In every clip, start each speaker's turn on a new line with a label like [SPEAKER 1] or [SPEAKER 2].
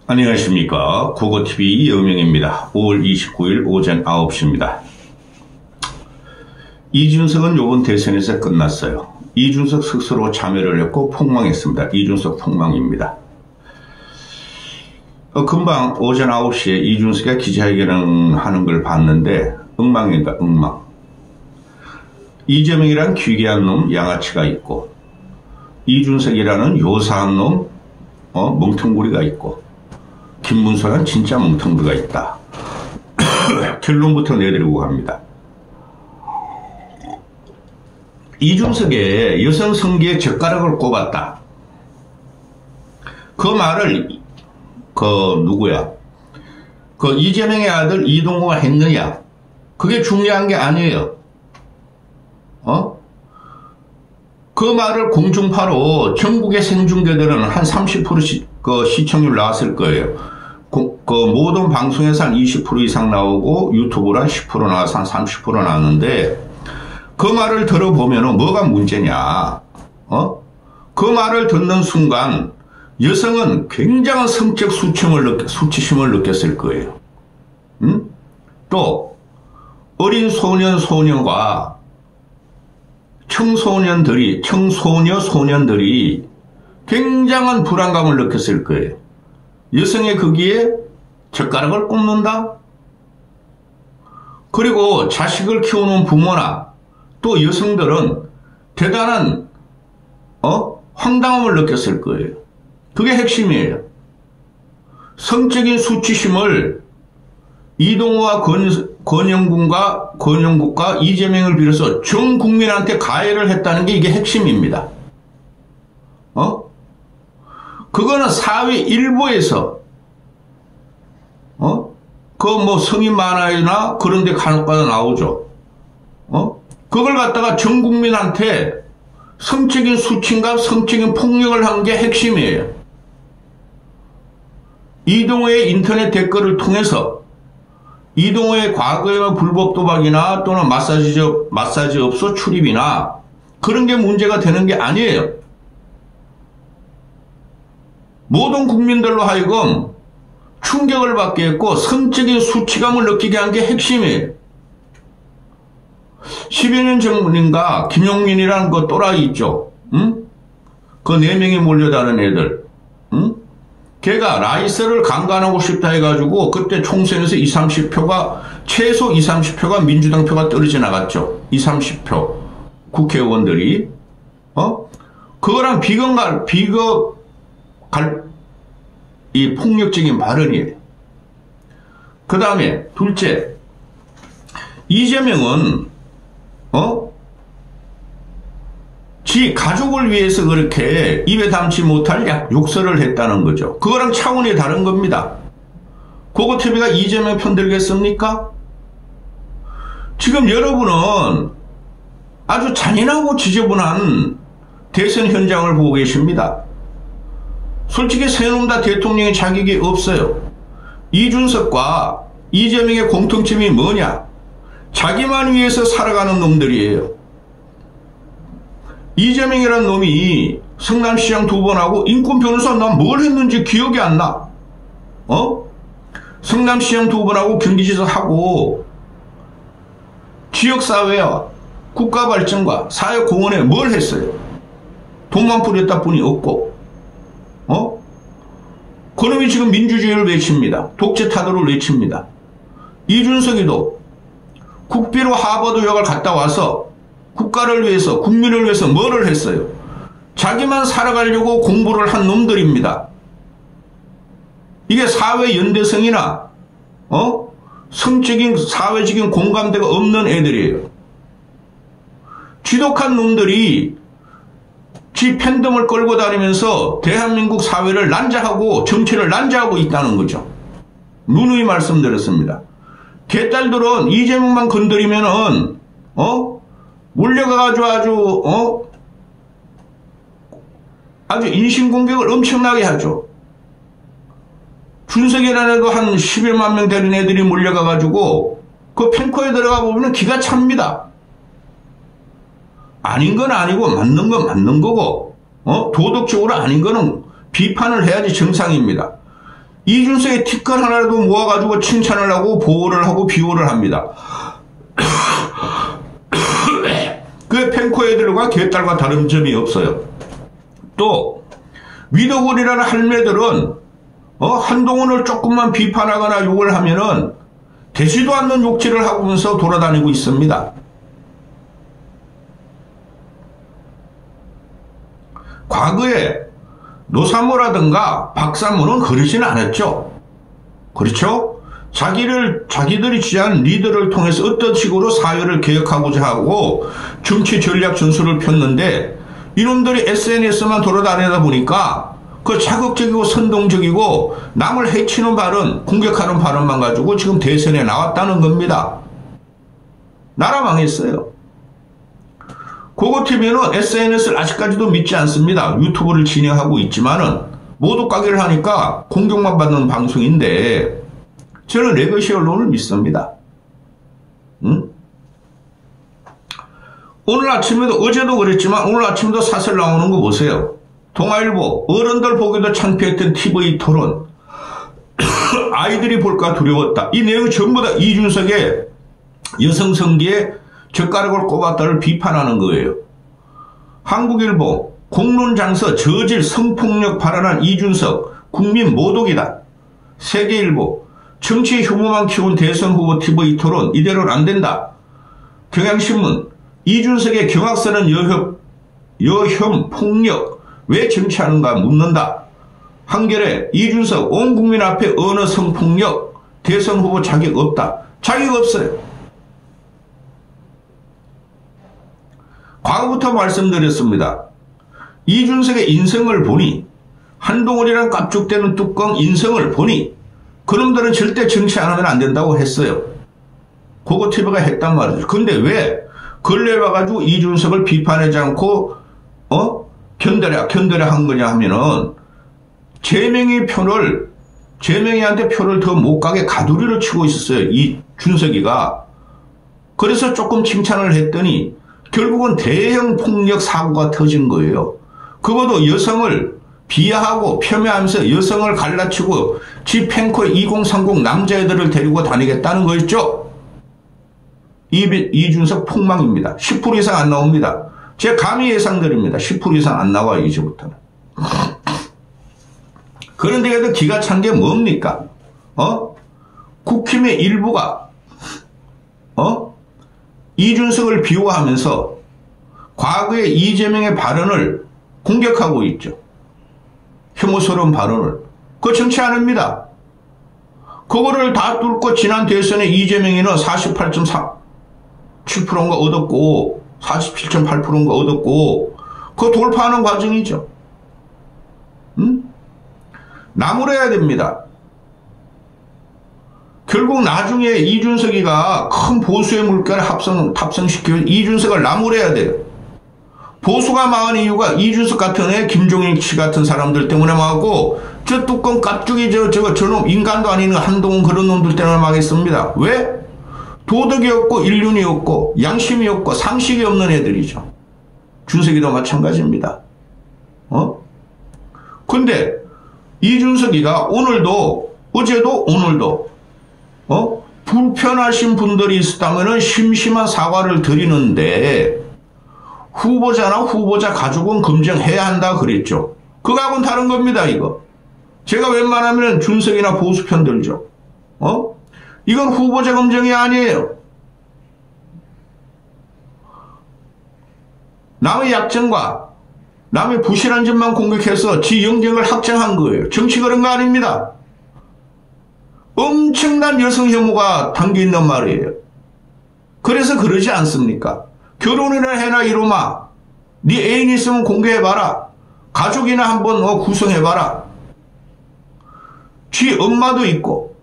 [SPEAKER 1] 안녕하십니까. 국어TV 여명입니다. 5월 29일 오전 9시입니다. 이준석은 요번 대선에서 끝났어요. 이준석 스스로 참여를 했고 폭망했습니다. 이준석 폭망입니다. 금방 오전 9시에 이준석이 기자회견을 하는 걸 봤는데 엉망입니다. 엉망. 이재명이란 귀괴한 놈 양아치가 있고 이준석이라는 요사한 놈 멍텅구리가 있고 김문수란 진짜 멍텅구리가 있다. 결론부터 내드리고 갑니다. 이준석의 여성 성기에 젓가락을 꼽았다. 그 말을 누구야? 이재명의 아들 이동호가 했느냐? 그게 중요한 게 아니에요. 그 말을 공중파로 전국의 생중계들은 한 30% 시청률 나왔을 거예요. 모든 방송에서 한 20% 이상 나오고 유튜브로 한 10% 나와서 한 30% 나왔는데 그 말을 들어보면 뭐가 문제냐? 그 말을 듣는 순간 여성은 굉장한 성적 수치심을 느꼈을 거예요. 또 어린 소년, 소녀가 청소녀, 소년들이 굉장한 불안감을 느꼈을 거예요. 여성의 거기에 젓가락을 꼽는다? 그리고 자식을 키우는 부모나 또 여성들은 대단한 황당함을 느꼈을 거예요. 그게 핵심이에요. 성적인 수치심을 이동호와 권영국과 이재명을 비롯해서 전 국민한테 가해를 했다는 게 이게 핵심입니다. 그거는 사회 일부에서 성인 만화나 그런 데 간혹가다 나오죠. 그걸 갖다가 전 국민한테 성적인 수침과 성적인 폭력을 한 게 핵심이에요. 이동호의 인터넷 댓글을 통해서 이동호의 과거의 불법 도박이나 또는 마사지업소 출입이나 그런 게 문제가 되는 게 아니에요. 모든 국민들로 하여금 충격을 받게 했고 성적인 수치감을 느끼게 한 게 핵심이에요. 10여 년 전인가 김용민이라는 그 또라이 있죠. 그 4명이 몰려다는 애들. 걔가 라이스를 강간하고 싶다 해가지고 그때 총선에서 20-30표가 최소 20-30표가 민주당 표가 떨어져 나갔죠. 20-30표 국회의원들이 그거랑 이 폭력적인 발언이에요. 그 다음에 둘째, 이재명은 지 가족을 위해서 그렇게 입에 담지 못할 욕설을 했다는 거죠. 그거랑 차원이 다른 겁니다. 국어TV가 이재명 편들겠습니까? 지금 여러분은 아주 잔인하고 지저분한 대선 현장을 보고 계십니다. 솔직히 세 놈 다 대통령의 자격이 없어요. 이준석과 이재명의 공통점이 뭐냐? 자기만 위해서 살아가는 놈들이에요. 이재명이라는 놈이 성남시장 2번 하고 인권 변호사 난 뭘 했는지 기억이 안 나. 성남시장 2번 하고 경기지사 하고 지역사회와 국가발전과 사회공헌에 뭘 했어요? 돈만 뿌렸다 뿐이 없고 그놈이 지금 민주주의를 외칩니다. 독재 타도를 외칩니다. 이준석이도 국비로 하버드 유학을 갔다 와서 국가를 위해서 국민을 위해서 뭐를 했어요? 자기만 살아가려고 공부를 한 놈들입니다. 이게 사회 연대성이나 성적인 사회적인 공감대가 없는 애들이에요. 지독한 놈들이 지 팬덤을 끌고 다니면서 대한민국 사회를 난자하고 정치를 난자하고 있다는 거죠. 누누이 말씀드렸습니다. 개딸들은 이재명만 건드리면은 몰려가가지고 아주 인신공격을 엄청나게 하죠. 준석이라는 애도 한 11만 명 되는 애들이 몰려가가지고 그 펜코에 들어가 보면 기가 찹니다. 아닌 건 아니고 맞는 건 맞는 거고 도덕적으로 아닌 거는 비판을 해야지 정상입니다. 이준석의 티끌 하나라도 모아가지고 칭찬을 하고 보호를 하고 비호를 합니다. 그 펜코 애들과 개딸과 다른 점이 없어요. 또 위더골이라는 할매들은 한동훈을 조금만 비판하거나 욕을 하면은 되지도 않는 욕질을 하면서 돌아다니고 있습니다. 과거에 노사모라든가 박사모는 그러지는 않았죠. 그렇죠? 자기들이 취한 리더를 통해서 어떤 식으로 사회를 개혁하고자 하고 정치 전략 전술을 폈는데 이놈들이 SNS만 돌아다니다 보니까 그 자극적이고 선동적이고 남을 해치는 발언, 공격하는 발언만 가지고 지금 대선에 나왔다는 겁니다. 나라 망했어요. 고고TV는 SNS를 아직까지도 믿지 않습니다. 유튜브를 진행하고 있지만은 모두 까기를 하니까 공격만 받는 방송인데 저는 레거시 언론을 믿습니다. 응? 오늘 아침에도 어제도 그랬지만 오늘 아침에도 사설 나오는 거 보세요. 동아일보 어른들 보기도 창피했던 TV 토론 아이들이 볼까 두려웠다. 이 내용이 전부 다 이준석의 여성성기에 젓가락을 꼽았다를 비판하는 거예요. 한국일보 공론장서 저질 성폭력 발언한 이준석 국민 모독이다. 세계일보 정치 혐오만 키운 대선 후보 TV 토론 이대로는 안 된다. 경향신문 이준석의 경악스러운 여혐 폭력 왜 정치하는가 묻는다. 한겨레 이준석 온 국민 앞에 언어 성폭력 대선 후보 자격 없다. 자격 없어요. 과거부터 말씀드렸습니다. 이준석의 인성을 보니 한동훈이란 깝죽대는 뚜껑 인성을 보니 그놈들은 절대 정치 안 하면 안 된다고 했어요. 고고TV가 했단 말이죠. 근데 왜 근래 와가지고 이준석을 비판하지 않고 견뎌라 한 거냐 하면은 제명이한테 표를 더 못 가게 가두리를 치고 있었어요. 이 준석이가. 그래서 조금 칭찬을 했더니 결국은 대형 폭력 사고가 터진 거예요. 그것도 여성을 비하하고 폄훼하면서 여성을 갈라치고 지 펜코 2030 남자애들을 데리고 다니겠다는 거였죠. 이준석 폭망입니다. 10% 이상 안 나옵니다. 제 감히 예상드립니다. 10% 이상 안 나와요. 이제부터는. 그런데 그래도 기가 찬 게 뭡니까? 국힘의 일부가 이준석을 비호하면서 과거의 이재명의 발언을 공격하고 있죠. 혐오스러운 발언을. 그거 정치 안 합니다. 그거를 다 뚫고 지난 대선에 이재명이는 48.7%인가 얻었고 47.8%인가 얻었고 그거 돌파하는 과정이죠. 나무래야 됩니다. 결국 나중에 이준석이가 큰 보수의 물결을 탑승시키면 이준석을 나무래야 돼요. 보수가 망한 이유가 이준석 같은 애, 김종인 씨 같은 사람들 때문에 망하고 저 뚜껑 깍죽이 저놈 인간도 아닌 한동훈 그런 놈들 때문에 망했습니다. 왜? 도덕이 없고 인륜이 없고 양심이 없고 상식이 없는 애들이죠. 준석이도 마찬가지입니다. 근데 이준석이가 오늘도 어제도 오늘도 불편하신 분들이 있었다면 심심한 사과를 드리는데 후보자나 후보자 가족은 검증해야 한다 그랬죠. 그거하고는 다른 겁니다. 이거. 제가 웬만하면 준석이나 보수 편 들죠. 이건 후보자 검증이 아니에요. 남의 약점과 남의 부실한 점만 공격해서 지 영역을 확장한 거예요. 정치 그런 거 아닙니다. 엄청난 여성 혐오가 담겨있는 말이에요. 그래서 그러지 않습니까? 결혼이나 해라 이놈아. 네 애인 있으면 공개해봐라. 가족이나 한번 구성해봐라. 지 엄마도 있고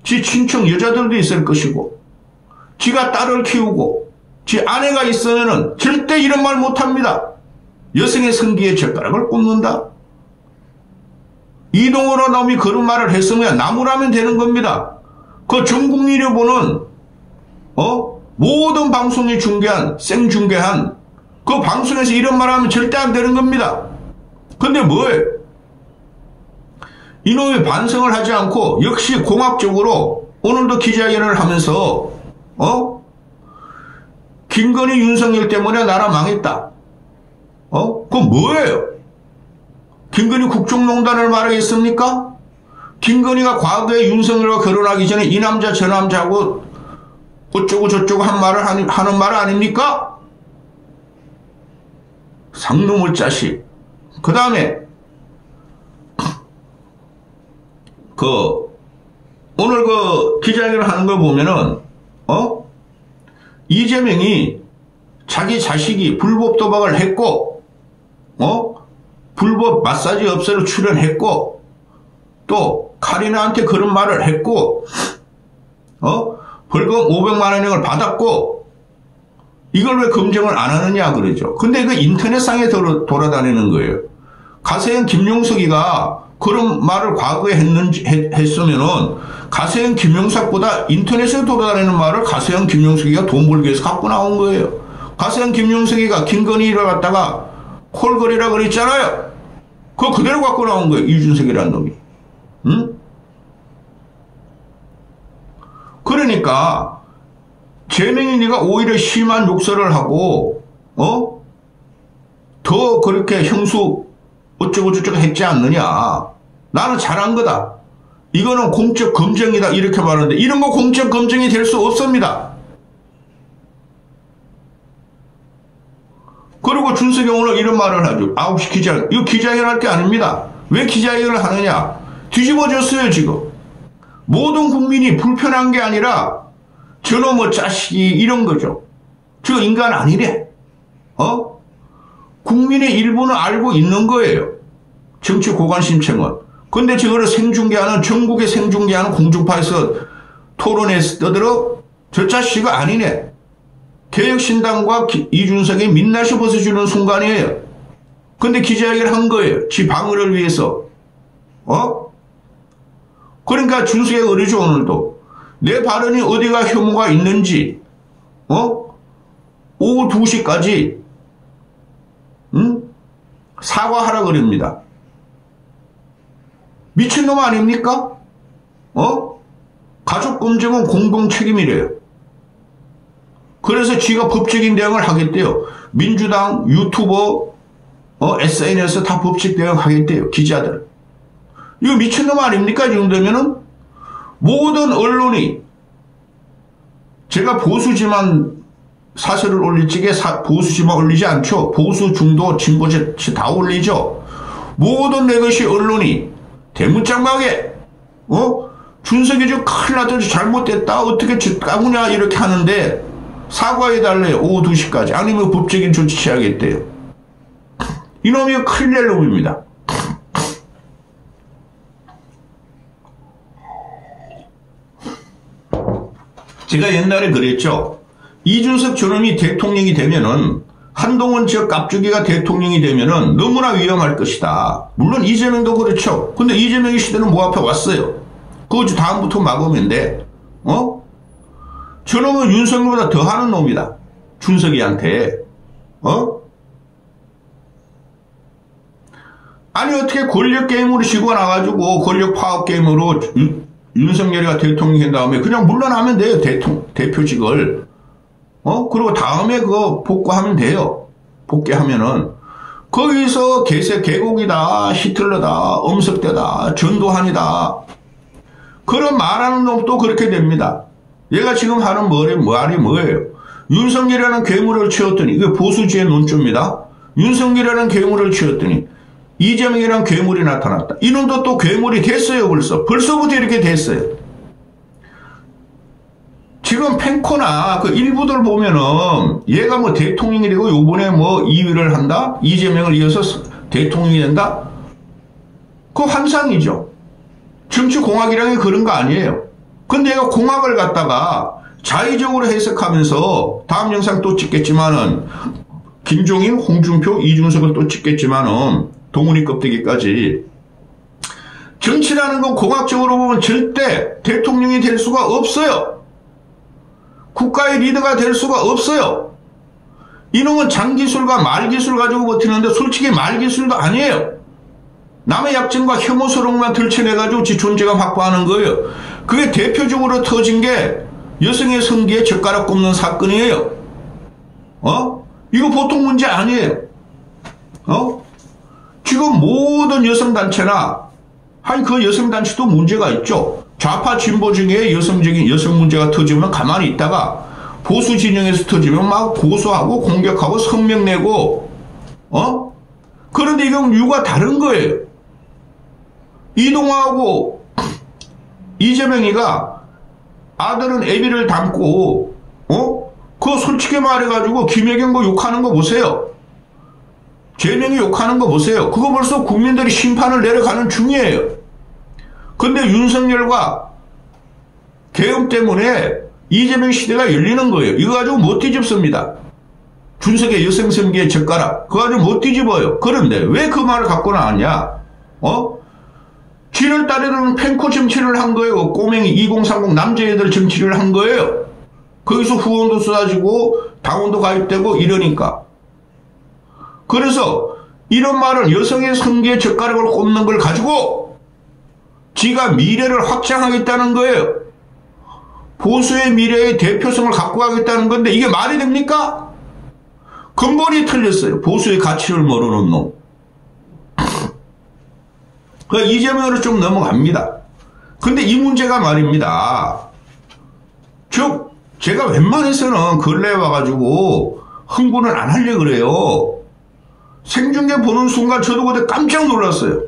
[SPEAKER 1] 지 친척 여자들도 있을 것이고 지가 딸을 키우고 지 아내가 있으면 절대 이런 말 못합니다. 여성의 성기에 젓가락을 꼽는다. 이동호로 놈이 그런 말을 했으면 나무라면 되는 겁니다. 그 전 국민이 보는 모든 방송이 생중계한 그 방송에서 이런 말 하면 절대 안 되는 겁니다. 근데 뭐예요? 이놈이 반성을 하지 않고 역시 공학적으로 오늘도 기자회견을 하면서 김건희 윤석열 때문에 나라 망했다. 그건 뭐예요? 김건희 국정농단을 말하겠습니까? 김건희가 과거에 윤석열과 결혼하기 전에 이 남자 저 남자하고 어쩌고 저쩌고 하는 말 아닙니까? 상놈의 자식. 그 다음에 오늘 기자회견을 하는 걸 보면은 이재명이 자기 자식이 불법 도박을 했고 불법 마사지 업소로 출연했고 또 카리나한테 그런 말을 했고 벌금 500만 원을 받았고 이걸 왜 검증을 안 하느냐 그러죠. 근데 그 인터넷상에 돌아다니는 거예요. 가세현 김용석이가 그런 말을 과거에 했으면은 가세현 김용석보다 인터넷에 돌아다니는 말을 가세현 김용석이가 돈 벌기 위해서 갖고 나온 거예요. 가세현 김용석이가 김건희를 갖다가 콜거리라 그랬잖아요. 그거 그대로 갖고 나온 거예요. 이준석이라는 놈이. 응? 그러니까 재명이니가 오히려 심한 욕설을 하고 더 그렇게 형수 어쩌고 저쩌고 했지 않느냐. 나는 잘한 거다. 이거는 공적 검증이다 이렇게 말하는데 이런 거 공적 검증이 될 수 없습니다. 그리고 준석이 오늘 이런 말을 하죠. 9시 기자회견. 이거 기자회견 할 게 아닙니다. 왜 기자회견을 하느냐. 뒤집어졌어요 지금. 모든 국민이 불편한 게 아니라 저놈의 자식이 이런 거죠. 저 인간 아니래. 국민의 일부는 알고 있는 거예요. 정치 고관심청은. 근데 저거를 생중계하는 전국에 생중계하는 공중파에서 토론에서 떠들어 저 자식이 아니네. 개혁신당과 이준석이 민낯이 벗어주는 순간이에요. 근데 기자회견을 한 거예요. 지 방어를 위해서. 그러니까 준석이 어리죠 오늘도. 내 발언이 어디가 혐오가 있는지 오후 2시까지 사과하라 그럽니다. 미친놈 아닙니까? 가족검증은 공동책임이래요. 그래서 지가 법적인 대응을 하겠대요. 민주당, 유튜버, SNS 다 법적 대응하겠대요. 기자들. 이거 미친놈 아닙니까? 이 정도면은 모든 언론이 제가 보수지만 사설을 올릴 적에 보수지만 올리지 않죠. 보수, 중도, 진보지 다 올리죠. 모든 내 것이 언론이 대문짝막에 준석이 저 큰일 났다 잘못됐다 어떻게 까구냐 이렇게 하는데 사과해달래요. 오후 2시까지. 아니면 법적인 조치 취하겠대요. 이놈이 큰일 낼 놈입니다. 제가 옛날에 그랬죠. 이준석 저놈이 대통령이 되면은 한동훈 지역 깝주기가 대통령이 되면은 너무나 위험할 것이다. 물론 이재명도 그렇죠. 근데 이재명의 시대는 뭐 앞에 왔어요. 그거 다음부터 막으면 돼. 저놈은 윤석열보다 더 하는 놈이다. 준석이한테. 아니 어떻게 권력 게임으로 지고 나가지고 권력 파업 게임으로 윤석열이가 대통령이 된 다음에 그냥 물러나면 돼요. 대표직을. 그리고 다음에 그거 복구하면 돼요. 복귀하면은. 거기서 개곡이다, 히틀러다, 엄석대다, 전두환이다. 그런 말하는 놈도 그렇게 됩니다. 얘가 지금 하는 말이 뭐예요? 윤석열이라는 괴물을 치웠더니, 이게 보수지의 논조입니다. 윤석열이라는 괴물을 치웠더니, 이재명이라는 괴물이 나타났다. 이놈도 또 괴물이 됐어요, 벌써부터 이렇게 됐어요. 지금 펜코나 그 일부들 보면은 얘가 뭐 대통령이 되고 요번에 뭐 2위를 한다? 이재명을 이어서 대통령이 된다? 그거 환상이죠. 정치공학이라는 게 그런 거 아니에요. 근데 얘가 공학을 갖다가 자의적으로 해석하면서 다음 영상 또 찍겠지만은 김종인, 홍준표, 이준석을 또 찍겠지만은 동훈이 껍데기까지 정치라는 건 공학적으로 보면 절대 대통령이 될 수가 없어요. 국가의 리더가 될 수가 없어요. 이놈은 장기술과 말기술 가지고 버티는데 솔직히 말기술도 아니에요. 남의 약점과 혐오스러움만 들춰내가지고 지 존재감 확보하는 거예요. 그게 대표적으로 터진 게 여성의 성기에 젓가락 꼽는 사건이에요. 이거 보통 문제 아니에요. 지금 모든 여성단체나, 그 여성단체도 문제가 있죠. 좌파 진보 중에 여성 문제가 터지면 가만히 있다가 보수 진영에서 터지면 막 고소하고 공격하고 성명 내고, 그런데 이건 이유가 다른 거예요. 이동화하고 이재명이가 아들은 애비를 닮고, 그거 솔직히 말해가지고 김혜경 거 욕하는 거 보세요. 재명이 욕하는 거 보세요. 그거 벌써 국민들이 심판을 내려가는 중이에요. 근데 윤석열과 계엄 때문에 이재명 시대가 열리는 거예요. 이거 가지고 못 뒤집습니다. 준석의 여성성기의 젓가락. 그거 가지고 못 뒤집어요. 그런데 왜 그 말을 갖고 나왔냐? 지를 따르는 펜코 정치를 한 거예요. 꼬맹이 2030 남자애들 정치를 한 거예요. 거기서 후원도 쏟아지고 당원도 가입되고 이러니까. 그래서 이런 말은 여성의 성기에 젓가락을 꼽는 걸 가지고 지가 미래를 확장하겠다는 거예요. 보수의 미래의 대표성을 갖고 가겠다는 건데 이게 말이 됩니까? 근본이 틀렸어요. 보수의 가치를 모르는 놈. 이재명으로 좀 넘어갑니다. 근데 이 문제가 말입니다. 제가 웬만해서는 근래에 와가지고 흥분을 안 하려고 그래요. 생중계 보는 순간 저도 그때 깜짝 놀랐어요.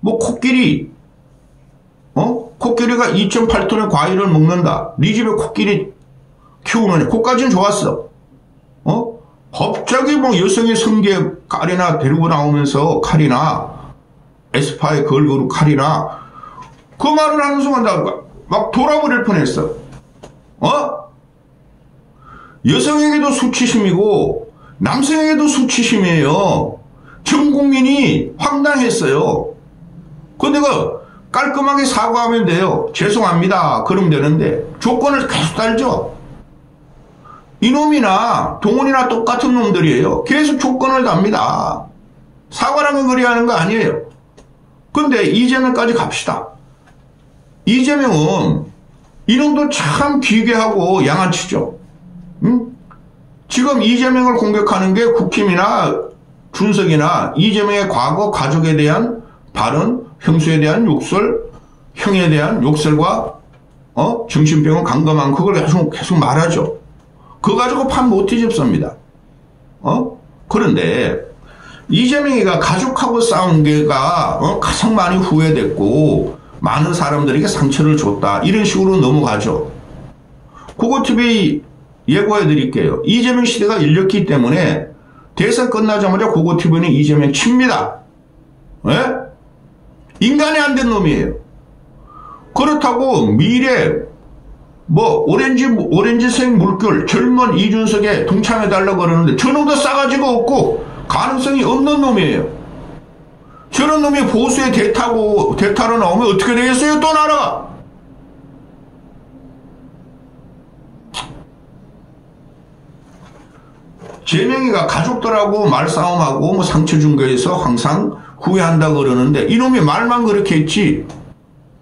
[SPEAKER 1] 코끼리, 코끼리가 2.8톤의 과일을 먹는다. 네 집에 코끼리 키우느냐. 그까지는 좋았어. 갑자기 여성의 성기에 칼이나 데리고 나오면서 칼이나 에스파의 걸그룹 칼이나 그 말을 하는 순간 막 돌아버릴 뻔했어. 여성에게도 수치심이고 남성에게도 수치심이에요. 전 국민이 황당했어요. 근데 깔끔하게 사과하면 돼요. 죄송합니다. 그러면 되는데 조건을 계속 달죠. 이놈이나 동훈이나 똑같은 놈들이에요. 계속 조건을 답니다. 사과라면 그리 하는 거 아니에요. 근데 이재명까지 갑시다. 이재명은 이놈도 참 기괴하고 양아치죠. 지금 이재명을 공격하는 게 국힘이나 준석이나 이재명의 과거 가족에 대한 발언, 형수에 대한 욕설, 형에 대한 욕설과 정신병은 강감한 그걸 계속 말하죠. 그거 가지고 판 못 뒤집습니다. 그런데 이재명이가 가족하고 싸운 게가 가장 많이 후회됐고 많은 사람들에게 상처를 줬다. 이런 식으로 넘어가죠. 고고TV 예고해 드릴게요. 이재명 시대가 열렸기 때문에 대선 끝나자마자 고고TV는 이재명 칩니다. 예? 인간이 안 된 놈이에요. 그렇다고 미래 오렌지색 물결 젊은 이준석에 동참해달라고 그러는데 저놈도 싸가지가 없고 가능성이 없는 놈이에요. 저런 놈이 보수의 대타로 나오면 어떻게 되겠어요? 또 나라가. 재명이가 가족들하고 말싸움하고 상처 준 거에서 항상 후회한다고 그러는데 이놈이 말만 그렇게 했지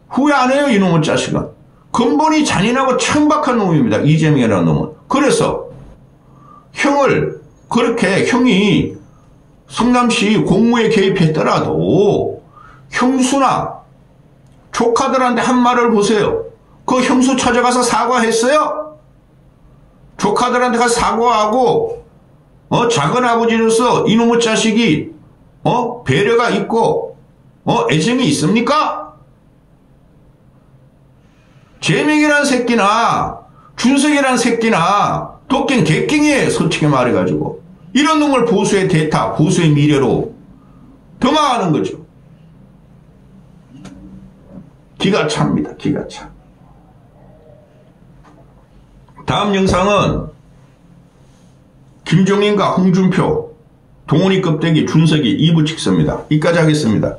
[SPEAKER 1] 후회 안 해요. 이놈의 자식은. 근본이 잔인하고 천박한 놈입니다. 이재명이라는 놈은. 그래서 형이 성남시 공무에 개입했더라도 형수나 조카들한테 한 말을 보세요. 그 형수 찾아가서 사과했어요? 조카들한테 가서 사과하고 작은 아버지로서 이놈의 자식이 배려가 있고 애정이 있습니까? 재명이란 새끼나 준석이란 새끼나 도끼는 개깽이에요. 솔직히 말해가지고. 이런 놈을 보수의 대타, 보수의 미래로 등하하는 거죠. 기가 찹니다. 기가 차. 다음 영상은 김종인과 홍준표, 동훈이 껍데기 준석이 2부 찍습니다. 이까지 하겠습니다.